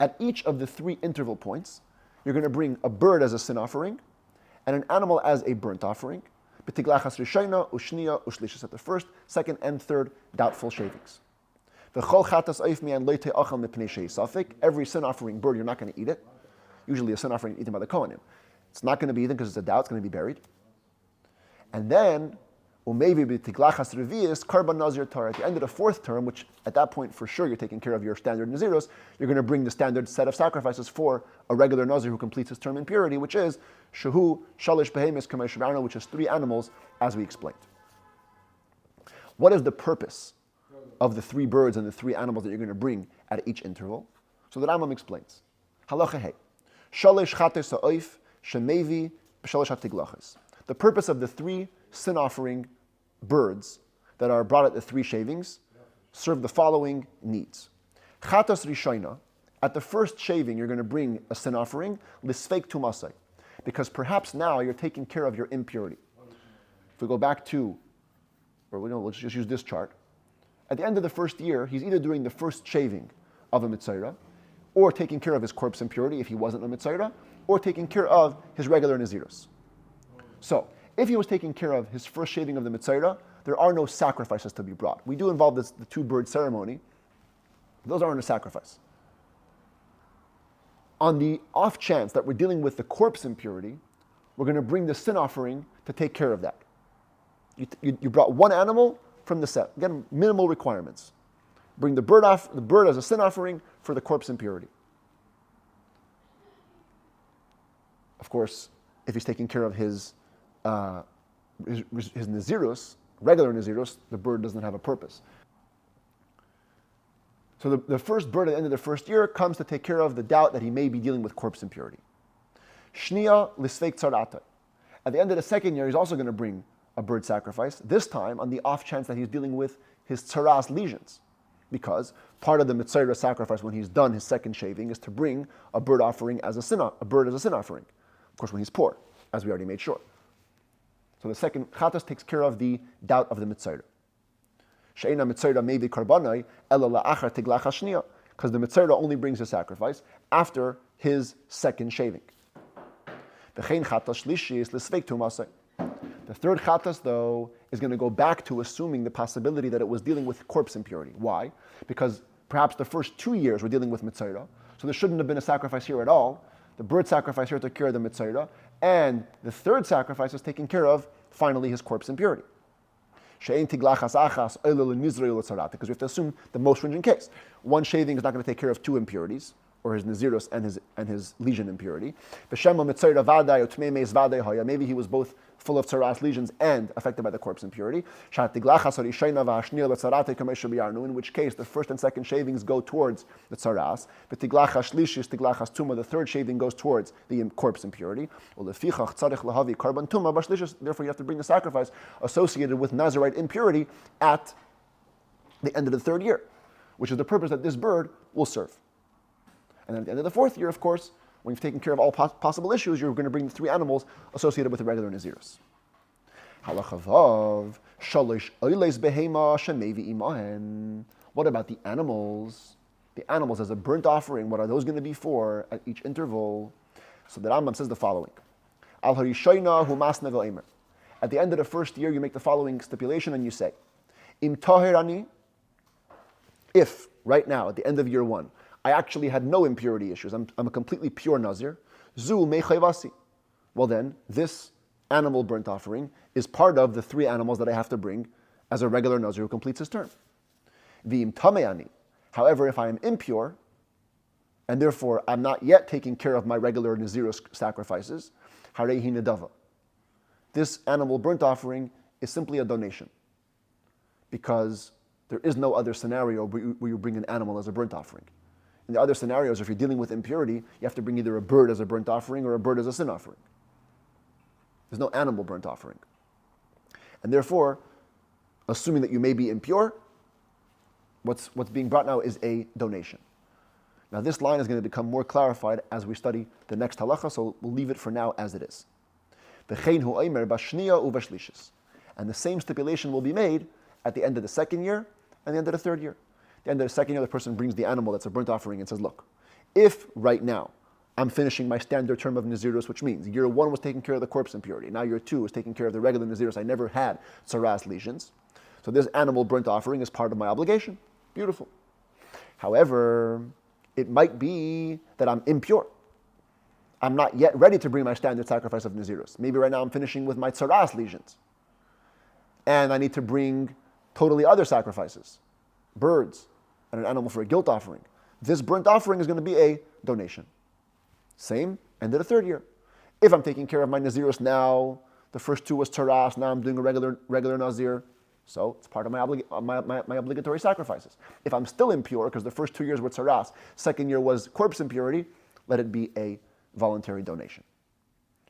S1: at each of the 3 interval points, you're going to bring a bird as a sin offering and an animal as a burnt offering. At the first, second, and third doubtful shavings. Every sin offering bird, you're not going to eat it. Usually a sin offering eaten by the Kohanim. It's not going to be eaten because it's a doubt, it's going to be buried. And then, Karban Nazir Torah. At the end of the 4th term, which at that point for sure you're taking care of your standard Nezirus, you're going to bring the standard set of sacrifices for a regular Nazir who completes his term in purity, which is Shehu Shalish Behemis Kamei Shavana, which is 3 animals, as we explained. What is the purpose of the 3 birds and the 3 animals that you're going to bring at each interval? So the Rambam explains. Halacha Hey. Shalish Chates Ha'oif Shemevi B'Shalish HaTiglachas. The purpose of the 3 sin offering birds that are brought at the 3 shavings serve the following needs. Chatas Rishoina, at the first shaving you're going to bring a sin offering, Lisfeik Tumasai, because perhaps now you're taking care of your impurity. If we go back to, let's just use this chart. At the end of the 1st year, he's either doing the first shaving of a Mitzayra, or taking care of his corpse impurity if he wasn't a Mitzayra, or taking care of his regular Nezirus. So, if he was taking care of his first shaving of the Mitzayra, there are no sacrifices to be brought. We do involve the 2-bird ceremony. Those aren't a sacrifice. On the off chance that we're dealing with the corpse impurity, we're going to bring the sin offering to take care of that. You brought 1 animal from the set. Again, minimal requirements. Bring the bird as a sin offering for the corpse impurity. Of course, if he's taking care of his Nezirus, regular Nezirus, the bird doesn't have a purpose. So the first bird at the end of the 1st year comes to take care of the doubt that he may be dealing with corpse impurity. Shnia Lisfeik Tzarata. At the end of the 2nd year, he's also going to bring a bird sacrifice, this time on the off chance that he's dealing with his tzaras lesions. Because part of the Mitzayra sacrifice when he's done his 2nd shaving is to bring a bird offering as a bird as a sin offering. Of course, when he's poor, as we already made sure. So the 2nd Chatas takes care of the doubt of the Mitzayra. She'ena Mitzayra mevi karbanai ela la'achar tiglach hashniya, because the Mitzayra only brings a sacrifice after his 2nd shaving. V'chein Chatas shlishi is l'sveik tumasai. The 3rd Chatas, though, is going to go back to assuming the possibility that it was dealing with corpse impurity. Why? Because perhaps the first 2 years were dealing with Mitzayra, so there shouldn't have been a sacrifice here at all. The bird sacrifice here took care of the Mitzayra, and the 3rd sacrifice is taking care of, finally, his corpse impurity. Because we have to assume the most stringent case. 1 shaving is not going to take care of 2 impurities, or his Nezirus and his lesion impurity. Maybe he was both full of tzaras lesions and affected by the corpse impurity. In which case, the 1st and 2nd shavings go towards the tzaras. The 3rd shaving goes towards the corpse impurity. Therefore, you have to bring the sacrifice associated with Nazirite impurity at the end of the 3rd year, which is the purpose that this bird will serve. And then at the end of the 4th year, of course, when you've taken care of all possible issues, you're going to bring the 3 animals associated with the regular Nezirus. What about the animals? The animals as a burnt offering, what are those going to be for at each interval? So the Rambam says the following. At the end of the 1st year, you make the following stipulation and you say, if right now, at the end of year 1, I actually had no impurity issues. I'm a completely pure Nazir. Zu mechayvasi. Well then, this animal burnt offering is part of the 3 animals that I have to bring as a regular Nazir who completes his term. V'im tameani. However, if I am impure, and therefore I'm not yet taking care of my regular Nezirus sacrifices, harehi nedava. This animal burnt offering is simply a donation, because there is no other scenario where you bring an animal as a burnt offering. In the other scenarios, if you're dealing with impurity, you have to bring either a bird as a burnt offering or a bird as a sin offering. There's no animal burnt offering. And therefore, assuming that you may be impure, what's being brought now is a donation. Now this line is going to become more clarified as we study the next halacha, so we'll leave it for now as it is. And the same stipulation will be made at the end of the second year and the end of the third year. At the end of the second year, the person brings the animal that's a burnt offering and says, look, if right now I'm finishing my standard term of Nezirus, which means year 1 was taking care of the corpse impurity, now year 2 is taking care of the regular Nezirus, I never had tsaras lesions, so this animal burnt offering is part of my obligation. Beautiful. However, it might be that I'm impure. I'm not yet ready to bring my standard sacrifice of Nezirus. Maybe right now I'm finishing with my tsaras lesions. And I need to bring totally other sacrifices, birds, and an animal for a guilt offering. This burnt offering is going to be a donation. Same, end of the third year. If I'm taking care of my Nezirus now, the first 2 was tsaras, now I'm doing a regular Nazir, so it's part of my obligatory sacrifices. If I'm still impure, because the first 2 years were tsaras, second year was corpse impurity, let it be a voluntary donation.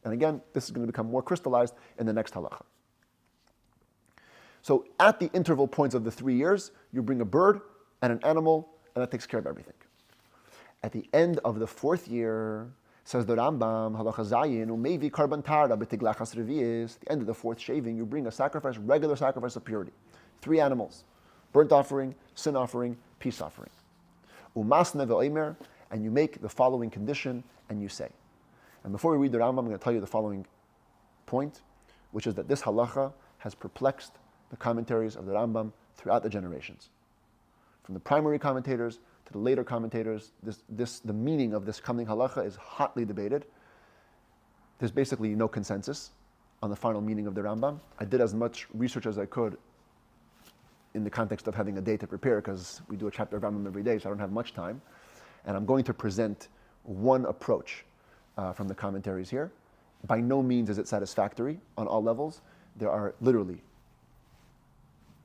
S1: And again, this is going to become more crystallized in the next halacha. So at the interval points of the 3 years, you bring a bird and an animal, and that takes care of everything. At the end of the 4th year, says the Rambam, halacha zayin, umevi karban tara b'tiglachas revi'is. At the end of the 4th shaving, you bring a sacrifice, regular sacrifice of purity. 3 animals, burnt offering, sin offering, peace offering. Umasne ve'omer, and you make the following condition, and you say. And before we read the Rambam, I'm going to tell you the following point, which is that this halacha has perplexed the commentaries of the Rambam throughout the generations. From the primary commentators to the later commentators, the meaning of this coming halacha is hotly debated. There's basically no consensus on the final meaning of the Rambam. I did as much research as I could in the context of having a day to prepare, because we do a chapter of Rambam every day, so I don't have much time. And I'm going to present one approach from the commentaries here. By no means is it satisfactory on all levels. There are literally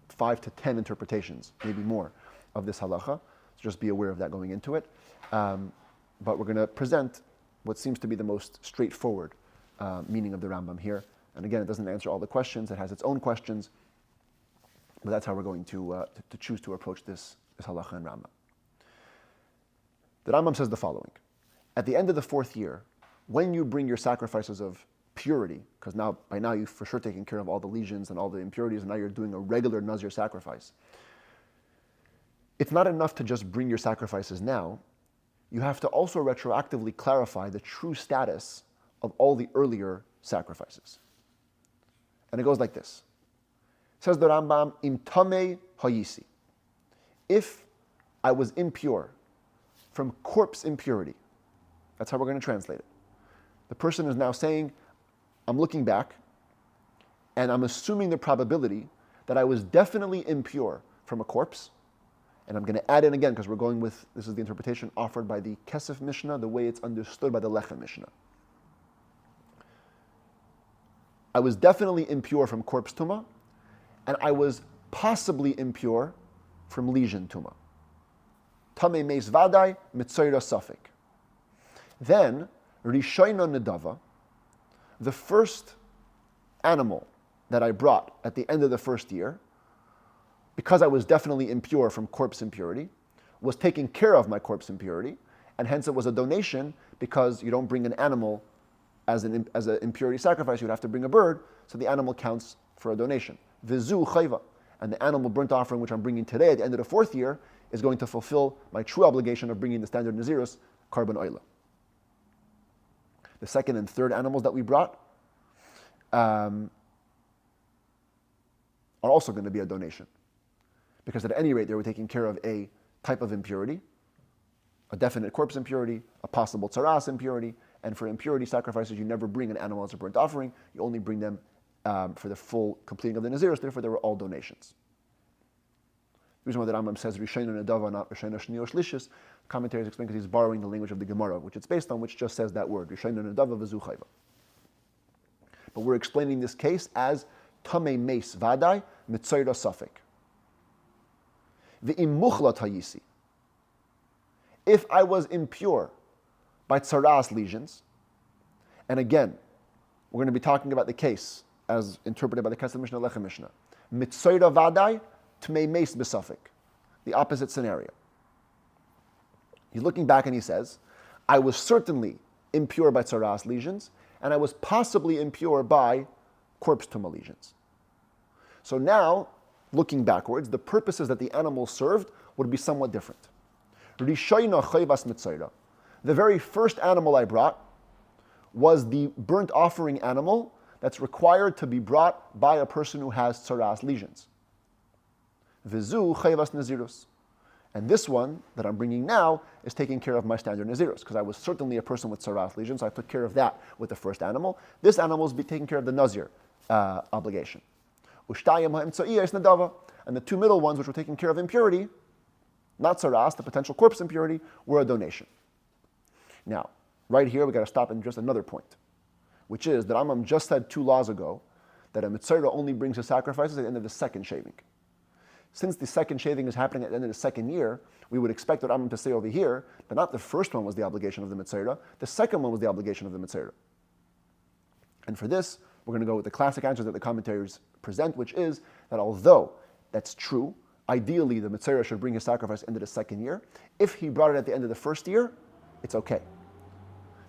S1: 5 to 10 interpretations, maybe more, of this halacha. So just be aware of that going into it. But we're going to present what seems to be the most straightforward meaning of the Rambam here. And again, it doesn't answer all the questions. It has its own questions. But that's how we're going to choose to approach this halacha in Rambam. The Rambam says the following. At the end of the 4th year, when you bring your sacrifices of purity, because by now you've for sure taken care of all the lesions and all the impurities, and now you're doing a regular Nazir sacrifice. It's not enough to just bring your sacrifices now. You have to also retroactively clarify the true status of all the earlier sacrifices. And it goes like this. Says the Rambam, Im tamei hayisi. If I was impure from corpse impurity, that's how we're going to translate it. The person is now saying, I'm looking back, and I'm assuming the probability that I was definitely impure from a corpse, and I'm going to add in again, because we're going with, this is the interpretation offered by the Kesef Mishnah, the way it's understood by the Lechem Mishnah. I was definitely impure from corpse tumah, and I was possibly impure from lesion tumah. Tamei meis vadai mitzoira safek. Then, Rishoino Nedava, the first animal that I brought at the end of the 1st year, because I was definitely impure from corpse impurity, was taking care of my corpse impurity, and hence it was a donation, because you don't bring an animal as an impurity sacrifice, you'd have to bring a bird, so the animal counts for a donation. Vizu chayva, and the animal burnt offering which I'm bringing today at the end of the 4th year is going to fulfill my true obligation of bringing the standard Nezirus, carbon oila. The 2nd and 3rd animals that we brought are also going to be a donation. Because at any rate, they were taking care of a type of impurity, a definite corpse impurity, a possible tsaras impurity, and for impurity sacrifices, you never bring an animal as a burnt offering, you only bring them for the full completing of the Nezirus, therefore they were all donations. reason why the Rambam says Rishayna Nedava, not Rishayna Shniyos Shlishis. Commentaries explain because he's borrowing the language of the Gemara, which it's based on, which just says that word, Rishayna Nedava v'zu chayva. But we're explaining this case as Tamei Meis Vadai Mitzayra Safek. V'im Muchlat Hayisi. If I was impure by tsaras lesions, and again, we're going to be talking about the case as interpreted by the Kesef Mishnah Lechem Mishnah. Mitzayra Vadai Tmei Meis B'Safek. The opposite scenario. He's looking back and he says, I was certainly impure by tsaras lesions, and I was possibly impure by corpse tumah lesions. So now, looking backwards, the purposes that the animal served would be somewhat different. Rishayna chayvas mitzayra. The very first animal I brought was the burnt offering animal that's required to be brought by a person who has tsaras lesions. Vizu chayvas Nezirus. And this one that I'm bringing now is taking care of my standard Nezirus, because I was certainly a person with tsaras lesions, so I took care of that with the first animal. This animal is taking care of the Nazir obligation. And the two middle ones, which were taking care of impurity, not tsaras, the potential corpse impurity, were a donation. Now, right here, we've got to stop and address another point, which is that Rambam just said 2 laws ago that a mitzvah only brings his sacrifices at the end of the second shaving. Since the second shaving is happening at the end of the second year, we would expect what Rambam to say over here that not the first one was the obligation of the mitzvah, the second one was the obligation of the mitzvah. And for this, we're going to go with the classic answer that the commentaries present, which is that although that's true, ideally the mitzvah should bring his sacrifice into the second year. If he brought it at the end of the first year, it's okay.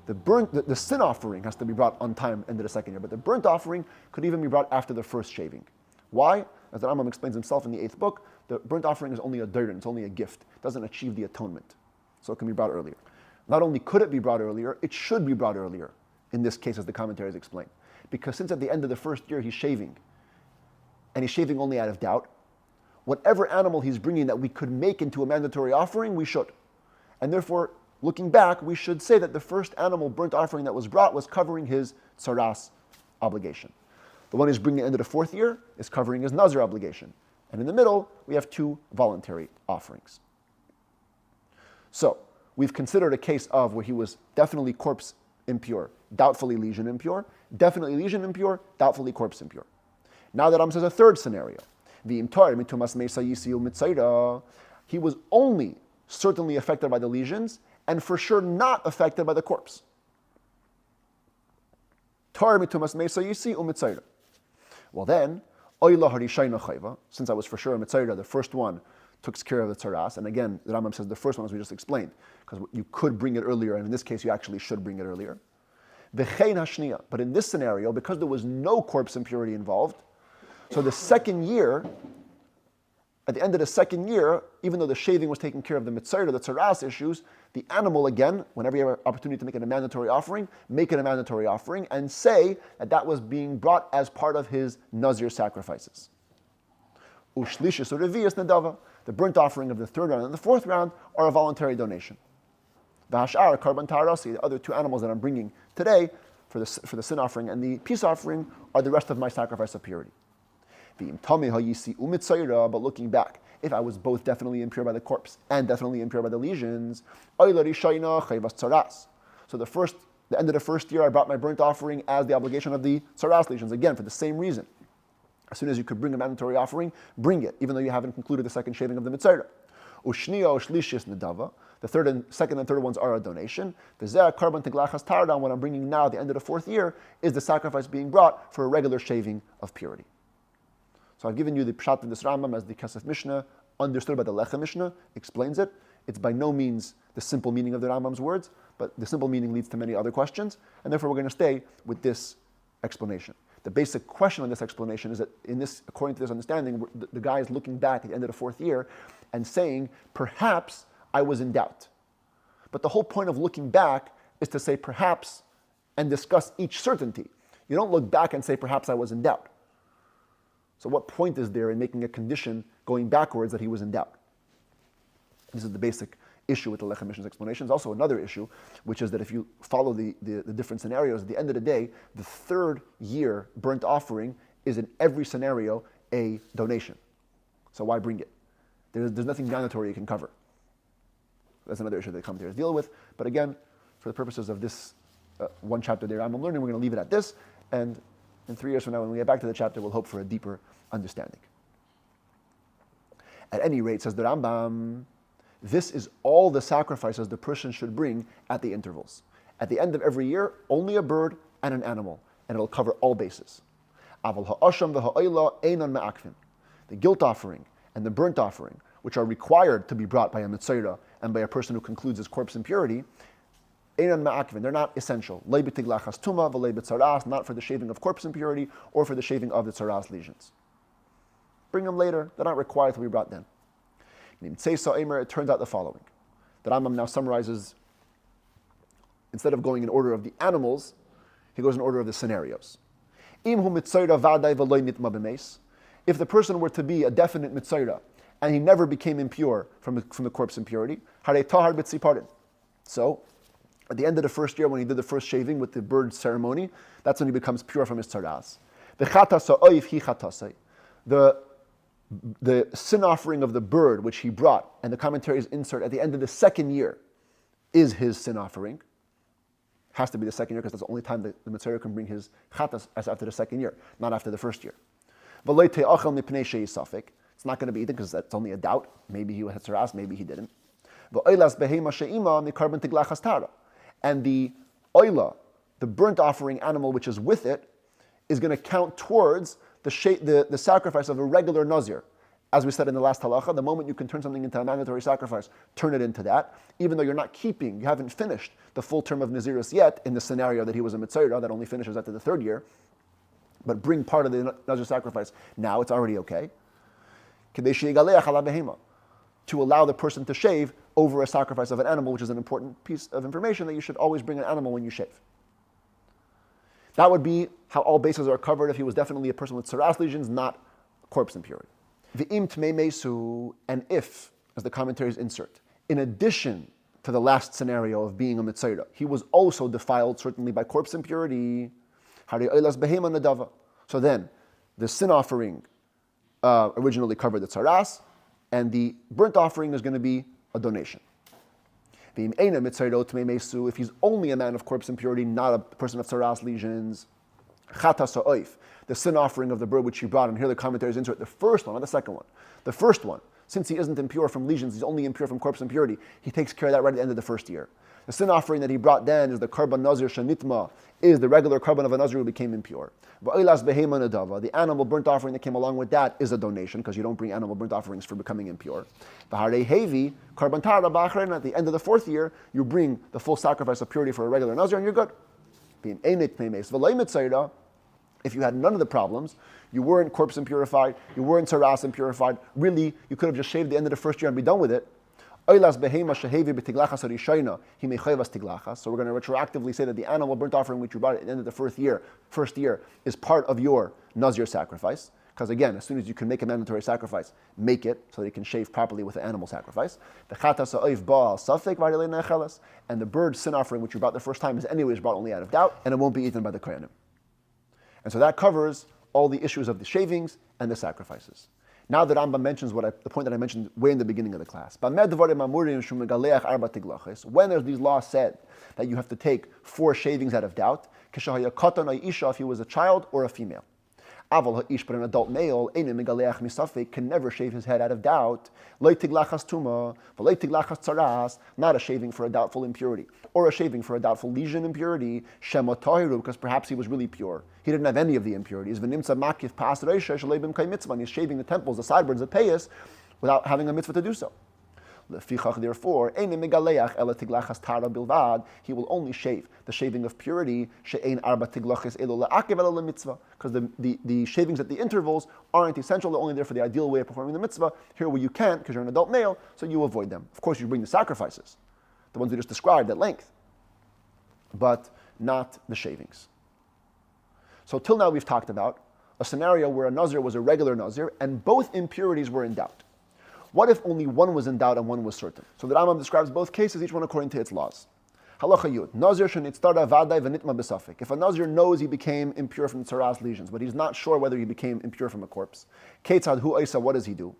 S1: The sin offering has to be brought on time into the second year, but the burnt offering could even be brought after the first shaving. Why? As the Rambam explains himself in the 8th book, the burnt offering is only a dirdin, it's only a gift. It doesn't achieve the atonement. So it can be brought earlier. Not only could it be brought earlier, it should be brought earlier, in this case, as the commentaries explain. Because since at the end of the first year he's shaving, and he's shaving only out of doubt, whatever animal he's bringing that we could make into a mandatory offering, we should. And therefore, looking back, we should say that the first animal burnt offering that was brought was covering his tsaras obligation. The one who's bringing it into the 4th year is covering his Nazir obligation. And in the middle, we have 2 voluntary offerings. So, we've considered a case of where he was definitely corpse impure, doubtfully lesion impure, definitely lesion impure, doubtfully corpse impure. Now that Rambam says a third scenario. He was only certainly affected by the lesions, and for sure not affected by the corpse. Well then, since I was for sure a mitzayra, the first one took care of the tsaras, and again, the Rambam says the first one, as we just explained, because you could bring it earlier, and in this case you actually should bring it earlier. But in this scenario, because there was no corpse impurity involved, so the second year, at the end of the second year, even though the shaving was taking care of the mitzayra, the tsaras issues, the animal again, whenever you have an opportunity to make it a mandatory offering, make it a mandatory offering and say that that was being brought as part of his Nazir sacrifices. Ushlishis or revius nedava, the burnt offering of the 3rd round and the 4th round are a voluntary donation. V'hashar, karban tarasi, the other 2 animals that I'm bringing today for the sin offering and the peace offering are the rest of my sacrifice of purity. But looking back, if I was both definitely impure by the corpse and definitely impure by the lesions, so the end of the first year I brought my burnt offering as the obligation of the tsaras lesions, again for the same reason. As soon as you could bring a mandatory offering, bring it, even though you haven't concluded the second shaving of the mitzvah. The second and third ones are a donation. What I'm bringing now at the end of the 4th year is the sacrifice being brought for a regular shaving of purity. So I've given you the pshat of this Rambam as the Kesef Mishnah, understood by the Lechem Mishnah, explains it. It's by no means the simple meaning of the Rambam's words, but the simple meaning leads to many other questions, and therefore we're going to stay with this explanation. The basic question on this explanation is that according to this understanding, the guy is looking back at the end of the 4th year and saying, perhaps I was in doubt. But the whole point of looking back is to say perhaps and discuss each certainty. You don't look back and say perhaps I was in doubt. So what point is there in making a condition going backwards that he was in doubt? This is the basic issue with the Lechem Mishnah's explanation. There's also another issue, which is that if you follow the different scenarios, at the end of the day, the 3rd year burnt offering is in every scenario a donation. So why bring it? There's nothing mandatory you can cover. That's another issue that come here to deal with. But again, for the purposes of this one chapter there I'm learning, we're going to leave it at this. And in 3 years from now, when we get back to the chapter, we'll hope for a deeper understanding. At any rate, says the Rambam, this is all the sacrifices the person should bring at the intervals. At the end of every year, only a bird and an animal, and it'll cover all bases. The guilt offering and the burnt offering, which are required to be brought by a Mitzayra and by a person who concludes his corpse impurity, they're not essential. Not for the shaving of corpse impurity or for the shaving of the tzaras lesions. Bring them later. They're not required to be brought then. It turns out the following. The Rambam now summarizes, instead of going in order of the animals, he goes in order of the scenarios. If the person were to be a definite mitzayra and he never became impure from the corpse impurity, so at the end of the first year, when he did the first shaving with the bird ceremony, that's when he becomes pure from his tzaras. The sin offering of the bird, which he brought, and the commentaries insert at the end of the second year, is his sin offering. Has to be the second year because that's the only time the Mitzvah can bring his chatas as after the second year, not after the first year. It's not going to be eaten because that's only a doubt. Maybe he had tzaras, maybe he didn't. And the oila, the burnt offering animal which is with it, is going to count towards the sacrifice of a regular nazir. As we said in the last halacha, the moment you can turn something into a mandatory sacrifice, turn it into that, even though you're not keeping, you haven't finished the full term of Nezirus yet, in the scenario that he was a mitzayra, that only finishes after the third year, but bring part of the nazir sacrifice, now it's already okay. To allow the person to shave over a sacrifice of an animal, which is an important piece of information that you should always bring an animal when you shave. That would be how all bases are covered if he was definitely a person with tzaras lesions, not corpse impurity. V'im tmei mesu, and if, as the commentaries insert, in addition to the last scenario of being a mitzayra, he was also defiled certainly by corpse impurity, hari oilas behema nadava. So then, the sin offering originally covered the tzaras, and the burnt offering is going to be a donation. If he's only a man of corpse impurity, not a person of tzaras lesions, the sin offering of the bird which he brought, and here the commentaries insert the first one, not the second one. The first one, since he isn't impure from lesions, he's only impure from corpse impurity, he takes care of that right at the end of the first year. The sin offering that he brought then is the karban nazir shanitma, is the regular karban of a nazir who became impure. The animal burnt offering that came along with that is a donation, because you don't bring animal burnt offerings for becoming impure. Hevi, karban tara ba'achrein, at the end of the fourth year, you bring the full sacrifice of purity for a regular nazir, and you're good. If you had none of the problems, you weren't corpse impurified, you weren't tzaras impurified, really, you could have just shaved the end of the first year and be done with it. So we're going to retroactively say that the animal burnt offering which you brought at the end of the first year is part of your nazir sacrifice. Because again, as soon as you can make a mandatory sacrifice, make it so that you can shave properly with the animal sacrifice. And the bird sin offering which you brought the first time is anyways brought only out of doubt, and it won't be eaten by the kohanim. And so that covers all the issues of the shavings and the sacrifices. Now that Rambam mentions the point that I mentioned way in the beginning of the class. When there's these laws said that you have to take 4 shavings out of doubt, if he was a child or a female. But an adult male can never shave his head out of doubt. Not a shaving for a doubtful impurity, or a shaving for a doubtful lesion impurity, because perhaps he was really pure. He didn't have any of the impurities. He's shaving the temples, the sideburns, the payas, without having a mitzvah to do so. Therefore, he will only shave the shaving of purity, because the shavings at the intervals aren't essential, they're only there for the ideal way of performing the mitzvah. Here where you can't, because you're an adult male, so you avoid them. Of course, you bring the sacrifices, the ones we just described at length, but not the shavings. So till now we've talked about a scenario where a nazir was a regular nazir, and both impurities were in doubt. What if only one was in doubt and one was certain? So the Rambam describes both cases, each one according to its laws. Halacha Yud. Nazir shenitztara vaday v'nitma b'safek. If a nazir knows he became impure from tzaras lesions, but he's not sure whether he became impure from a corpse, ketzad hu oisa, what does he do?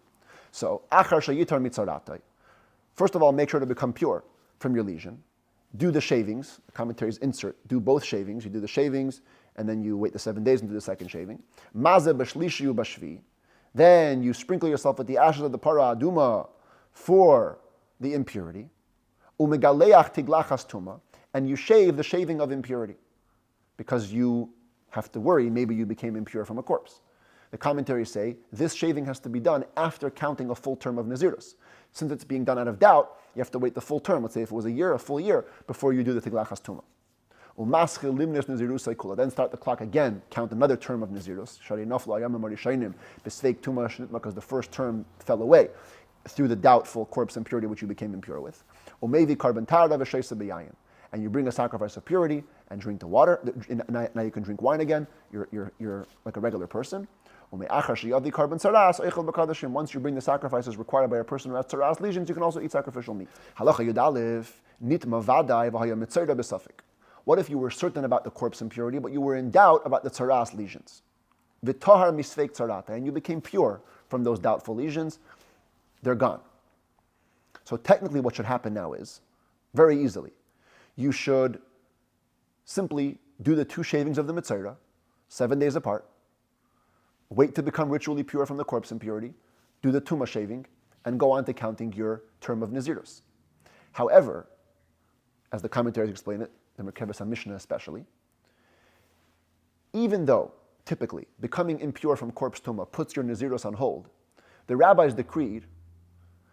S1: So, achar sheyitar mitzaratai. First of all, make sure to become pure from your lesion. Do the shavings. The commentaries insert. Do both shavings. You do the shavings, and then you wait the 7 days and do the second shaving. Mazeh b'shlishiu b'shvi. Then you sprinkle yourself with the ashes of the para aduma for the impurity. Umegaleach tiglachas tuma. And you shave the shaving of impurity. Because you have to worry, maybe you became impure from a corpse. The commentaries say this shaving has to be done after counting a full term of Nezirus. Since it's being done out of doubt, you have to wait the full term. Let's say if it was a year, a full year, before you do the tiglachas tuma. Then start the clock again, count another term of Nezirus. Because the first term fell away through the doubtful corpse impurity which you became impure with. And you bring a sacrifice of purity and drink the water. Now you can drink wine again. You're like a regular person. Once you bring the sacrifices required by a person who has tzaras lesions, you can also eat sacrificial meat. What if you were certain about the corpse impurity, but you were in doubt about the tzaras lesions? And you became pure from those doubtful lesions. They're gone. So technically what should happen now is, very easily, you should simply do the 2 shavings of the Mitzvah, 7 days apart, wait to become ritually pure from the corpse impurity, do the Tumah shaving, and go on to counting your term of Nezirus. However, as the commentaries explain it, the Merkebas HaMishnah especially, even though, typically, becoming impure from corpse Tumah puts your Nezirus on hold, the rabbis decreed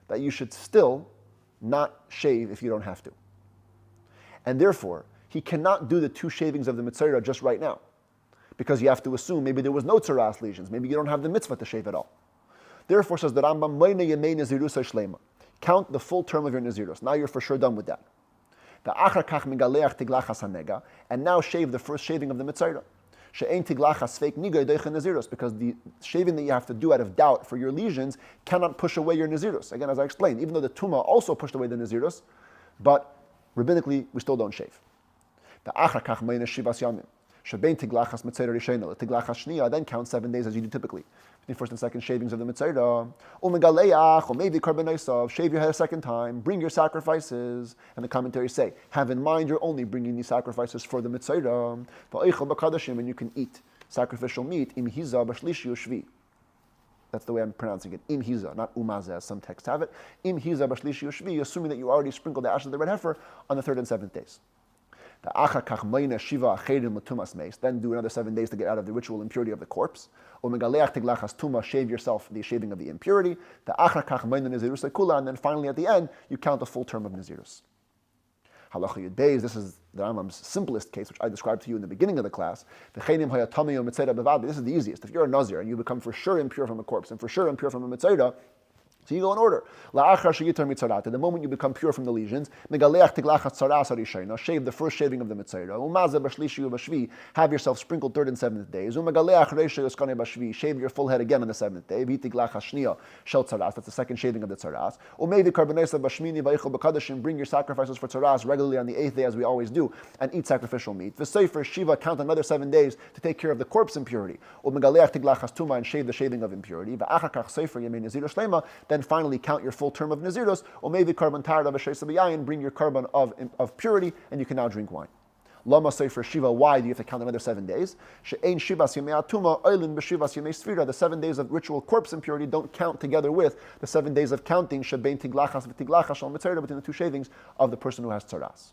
S1: that you should still not shave if you don't have to. And therefore, he cannot do the 2 shavings of the Mitzvah just right now. Because you have to assume maybe there was no tzaras lesions. Maybe you don't have the mitzvah to shave at all. Therefore, says the Rambam, count the full term of your Nezirus. Now you're for sure done with that. And now shave the first shaving of the Mitzvah. Because the shaving that you have to do out of doubt for your lesions cannot push away your Nezirus. Again, as I explained, even though the Tumah also pushed away the Nezirus, but rabbinically, we still don't shave. Then count 7 days as you do typically. The first and second shavings of the Mitzvah. Shave your head a second time, bring your sacrifices. And the commentaries say, have in mind you're only bringing these sacrifices for the Mitzvah. And you can eat sacrificial meat. That's the way I'm pronouncing it. Im hiza, not umaze, as some texts have it. Im hiza b'shlishi ushvi, assuming that you already sprinkled the ashes of the red heifer on the 3rd and 7th days. Then do another 7 days to get out of the ritual impurity of the corpse. Shave yourself the shaving of the impurity. And then finally at the end, you count a full term of Nezirus. Halacha Yud Beis, this is the Rambam's simplest case, which I described to you in the beginning of the class. This is the easiest. If you're a Nazir and you become for sure impure from a corpse and for sure impure from a Mitzvah, so you go in order. The moment you become pure from the lesions, shave the first shaving of the Mitzvah. Have yourself sprinkled 3rd and 7th days. Shave your full head again on the 7th day. That's the second shaving of the tzaras. Bring your sacrifices for tzaras regularly on the 8th day, as we always do, and eat sacrificial meat. Count another 7 days to take care of the corpse impurity. And shave the shaving of impurity. Then finally count your full term of Nezirus, or maybe carbon tired of a shesabiyayin, bring your carbon of purity, and you can now drink wine. Lama say for Shiva, why do you have to count another 7 days? The 7 days of ritual corpse impurity don't count together with the 7 days of counting between the 2 shavings of the person who has tzaras.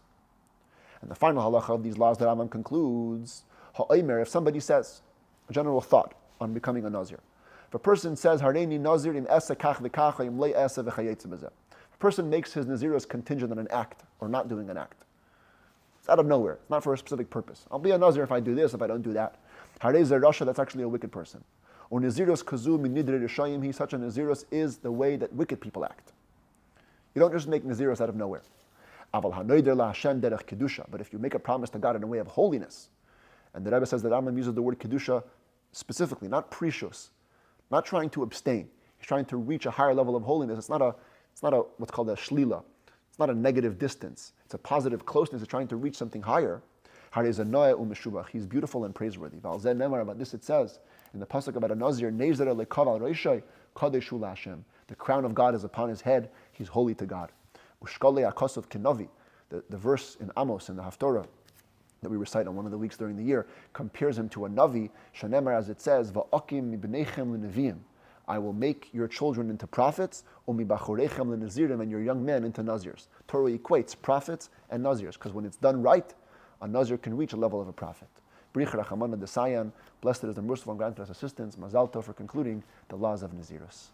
S1: And the final halacha of these laws that Rambam concludes, if somebody says, a general thought on becoming a Nazir. If a person says, Hareini Nazir im esa kach v'kach im le esa v'chayetze b'zeh. A person makes his Nezirus contingent on an act, or not doing an act. It's out of nowhere. It's not for a specific purpose. I'll be a Nazir if I do this, if I don't do that. Harei Rasha, that's actually a wicked person. Or Nezirus kazu min nidre rishayim, such a Nezirus is the way that wicked people act. You don't just make Nezirus out of nowhere. Aval hanoider la Hashem derech kedusha. But if you make a promise to God in a way of holiness, and the Rebbe says that Rambam uses the word kedusha specifically, not precious, not trying to abstain. He's trying to reach a higher level of holiness. It's not a what's called a shlila. It's not a negative distance. It's a positive closeness. It's trying to reach something higher. He's beautiful and praiseworthy. About this it says In the pasuk about a Nazir, Nezir lekav al reishai kadeshu laHashem. The crown of God is upon his head. He's holy to God. Ushkale akosov kenovi. The verse in Amos in the Haftorah that we recite on one of the weeks during the year compares him to a Navi. Shanemar, as it says, Va'akim mibnechem l'neviim. I will make your children into prophets, umibachorechem l'nazirim, and your young men into Nazirs. Torah equates prophets and Nazirs, because when it's done right, a Nazir can reach a level of a prophet. Brich Rachamana Desayan, blessed is the merciful and granted us assistance. Mazal Tov for concluding the laws of Nezirus.